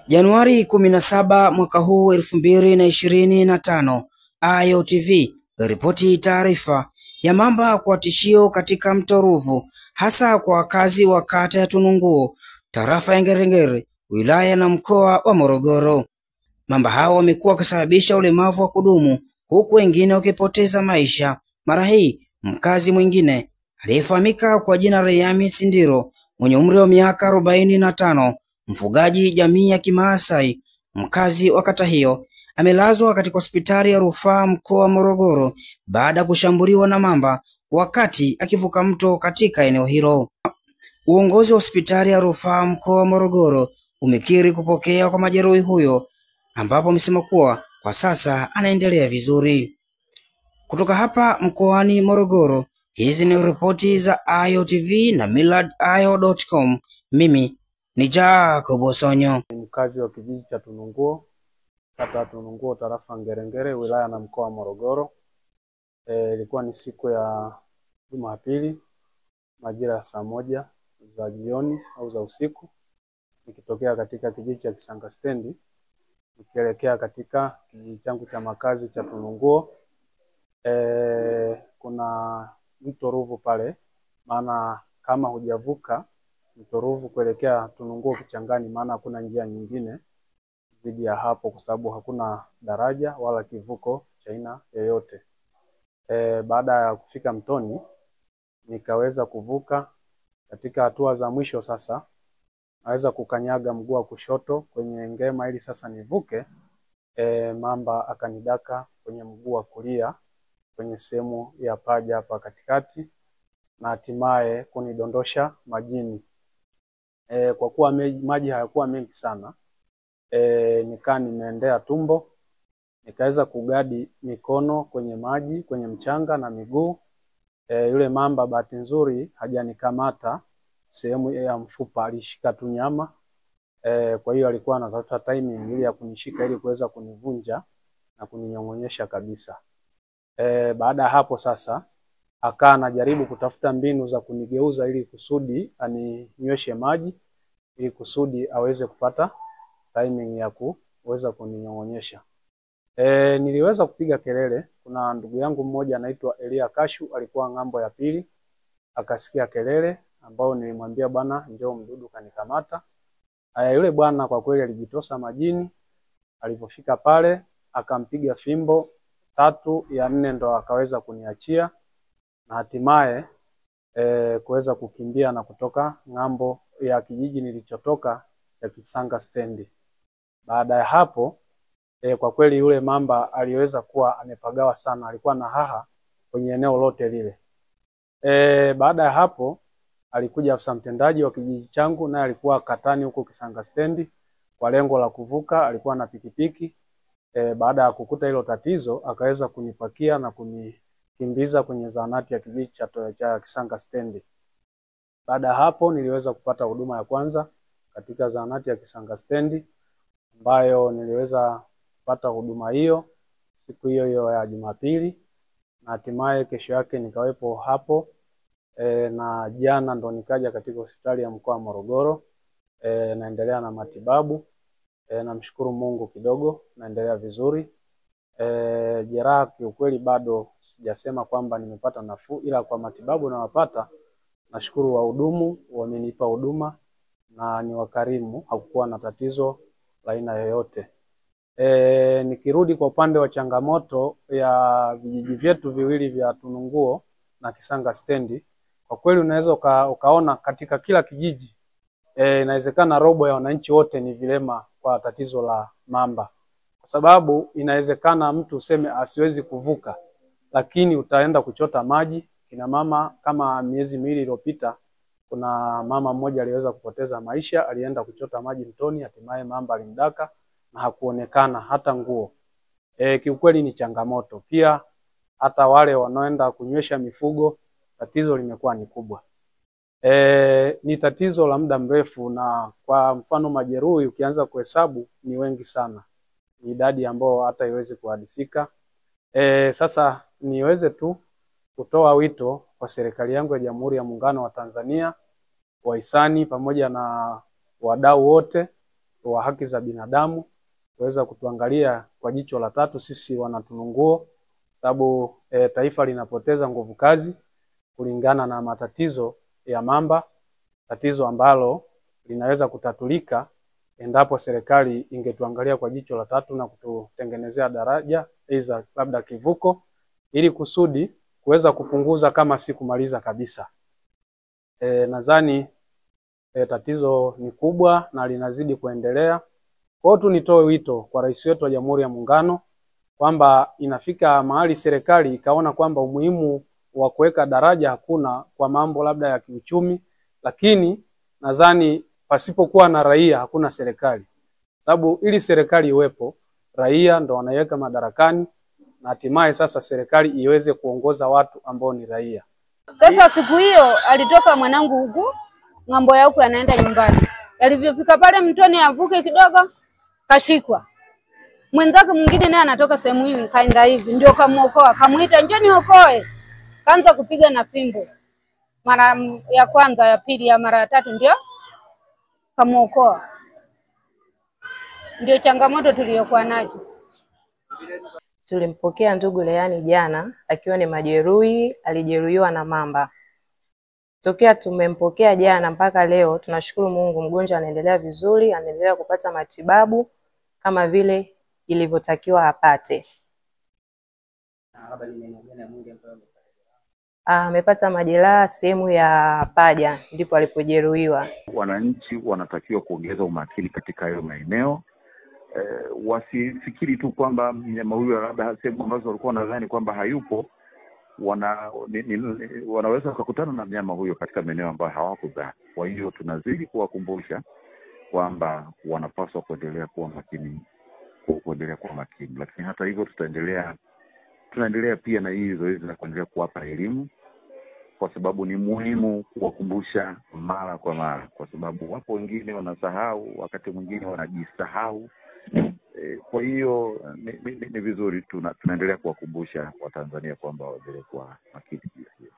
Januari 17 mwaka huu 2025, Ayo TV ripoti taarifa ya mamba kwa tishio katika mto Ruvu, hasa kwa wakazi wa kata ya Tununguo, tarafa ya Ngerengere, wilaya na mkoa wa Morogoro. Mamba hao wamekuwa wakisababisha ulemavu wa kudumu, huku wengine wakipoteza maisha. Mara hii mkazi mwingine aliyefahamika kwa jina Reyami Sindiro mwenye umri wa miaka 45, mfugaji jamii ya Kimaasai, mkazi wa kata hiyo, amelazwa katika hospitali ya rufaa mkoa wa Morogoro baada ya kushambuliwa na mamba wakati akivuka mto katika eneo hilo. Uongozi wa hospitali ya rufaa mkoa wa Morogoro umekiri kupokea kwa majeruhi huyo, ambapo amesema kuwa kwa sasa anaendelea vizuri. Kutoka hapa mkoani Morogoro, hizi ni ripoti za Ayo TV na millardayo.com. Mimi ni Jacob Sonyo, mkazi wa kijiji cha Tununguo, kata ya Tununguo, tarafa Ngerengere, wilaya na mkoa wa Morogoro. Ilikuwa ni siku ya Jumapili majira ya saa 1 za jioni au za usiku, nikitokea katika kijiji cha Kisanga Stendi nikielekea katika kijiji changu cha makazi cha Tununguo. Kuna mto Ruvu pale, maana kama hujavuka mto Ruvu kuelekea Tununguo Kichangani, maana hakuna njia nyingine zaidi ya hapo, kwa sababu hakuna daraja wala kivuko cha aina yoyote. Baada ya kufika mtoni nikaweza kuvuka. Katika hatua za mwisho sasa naweza kukanyaga mguu wa kushoto kwenye ngema ili sasa nivuke. Mamba akanidaka kwenye mguu wa kulia kwenye sehemu ya paja hapa katikati, na hatimaye kunidondosha majini. Kwa kuwa maji hayakuwa mengi sana, nikaa nimeendea tumbo, nikaweza kugadi mikono kwenye maji, kwenye mchanga na miguu. Yule mamba bahati nzuri hajanikamata sehemu ya mfupa, alishika tu nyama. Kwa hiyo alikuwa anatafuta timing ili ya kunishika ili kuweza kunivunja na kuninyong'onyesha kabisa. Baada ya hapo sasa akaa anajaribu kutafuta mbinu za kunigeuza ili kusudi aninyweshe maji, ili kusudi aweze kupata timing ya kuweza kuninyong'onyesha. Niliweza kupiga kelele. Kuna ndugu yangu mmoja anaitwa Elia Kashu, alikuwa ng'ambo ya pili, akasikia kelele ambao nilimwambia bwana njoo mdudu kanikamata. Yule bwana kwa kweli alijitosa majini. Alipofika pale akampiga fimbo 3 ya 4 ndo akaweza kuniachia, na hatimaye kuweza kukimbia na kutoka ng'ambo ya kijiji nilichotoka ya Kisanga Stendi. Baada ya hapo kwa kweli yule mamba aliweza kuwa amepagawa sana, alikuwa na haha kwenye eneo lote lile. Baada ya hapo alikuja afisa mtendaji wa kijiji changu, naye alikuwa katani huko Kisanga Stendi kwa lengo la kuvuka, alikuwa na pikipiki. Baada ya kukuta hilo tatizo akaweza kunipakia na kunikimbiza kwenye zahanati ya kijiji cha Kisanga Stendi. Baada ya hapo niliweza kupata huduma ya kwanza katika zahanati ya Kisanga Stendi, ambayo niliweza kupata huduma hiyo siku hiyo ya Jumapili, na hatimaye kesho yake nikawepo hapo. Na jana ndo nikaja katika hospitali ya mkoa wa Morogoro. Naendelea na matibabu. Namshukuru Mungu kidogo naendelea vizuri. Jeraha kiukweli bado sijasema kwamba nimepata nafuu, ila kwa matibabu nawapata. Nashukuru wahudumu wamenipa huduma na ni wakarimu, hakukuwa na tatizo la aina yoyote. Nikirudi kwa upande wa changamoto ya vijiji vyetu viwili vya Tununguo na Kisanga Stendi, kwa kweli unaweza ukaona katika kila kijiji inawezekana robo ya wananchi wote ni vilema kwa tatizo la mamba. Kwa sababu inawezekana mtu useme asiwezi kuvuka, lakini utaenda kuchota maji. Kina mama kama miezi 2 iliyopita kuna mama mmoja aliweza kupoteza maisha, alienda kuchota maji mtoni, hatimaye mamba alimdaka na hakuonekana hata nguo. Kiukweli ni changamoto. Pia hata wale wanaoenda kunywesha mifugo, tatizo limekuwa ni kubwa. Ni tatizo la muda mrefu, na kwa mfano majeruhi ukianza kuhesabu ni wengi sana. Ni idadi ambayo hata iwezi kuhadisika. Sasa niweze tu kutoa wito kwa serikali yangu ya Jamhuri ya Muungano wa Tanzania, wahisani pamoja na wadau wote, wa haki za binadamu kuweza kutuangalia kwa jicho la tatu sisi wanaTununguo, sababu taifa linapoteza nguvu kazi kulingana na matatizo ya mamba, tatizo ambalo linaweza kutatulika endapo serikali ingetuangalia kwa jicho la tatu na kututengenezea daraja aidha labda kivuko, ili kusudi kuweza kupunguza kama si kumaliza kabisa. Nadhani tatizo ni kubwa na linazidi kuendelea. Kwa hiyo tu nitoe wito kwa rais wetu wa Jamhuri ya Muungano kwamba inafika mahali serikali ikaona kwamba umuhimu wa kuweka daraja hakuna kwa mambo labda ya kiuchumi, lakini nadhani pasipokuwa na raia hakuna serikali. Sababu ili serikali iwepo, raia ndo wanaiweka madarakani na hatimaye sasa serikali iweze kuongoza watu ambao ni raia. Sasa siku hiyo alitoka mwanangu huku ng'ambo ya huku anaenda nyumbani. Alivyofika pale mtoni avuke kidogo kashikwa. Mwenzake mwingine naye anatoka sehemu hiyo kaenda hivi ndio kamuokoa, kamuita njoni okoe. Kaanza kupiga na fimbo. Mara ya kwanza, ya pili, ya mara ya tatu ndio kamuokoa. Ndio changamoto tuliyokuwa nayo. Tulimpokea ndugu Leani jana akiwa ni majeruhi, alijeruhiwa na mamba. Tokea tumempokea jana mpaka leo tunashukuru Mungu, mgonjwa anaendelea vizuri, anaendelea kupata matibabu kama vile ilivyotakiwa apate. Amepata majeraha sehemu ya paja ndipo alipojeruhiwa. Wananchi wanatakiwa kuongeza umakini katika hayo maeneo. Wasifikiri tu kwamba mnyama huyo labda sehemu ambazo walikuwa nadhani kwamba hayupo wanaweza kukutana na mnyama huyo katika maeneo ambayo hawakudhani. Kwa hiyo tunazidi kuwakumbusha kwamba wanapaswa kuendelea kuwa makini, lakini hata hivyo tunaendelea pia na hii zoezi la kuendelea kuwapa elimu, kwa sababu ni muhimu kuwakumbusha mara kwa mara, kwa sababu wapo wengine wanasahau, wakati mwingine wanajisahau. Kwa hiyo ni vizuri tunaendelea kuwakumbusha Watanzania kwamba waendelee kuwa makini pia.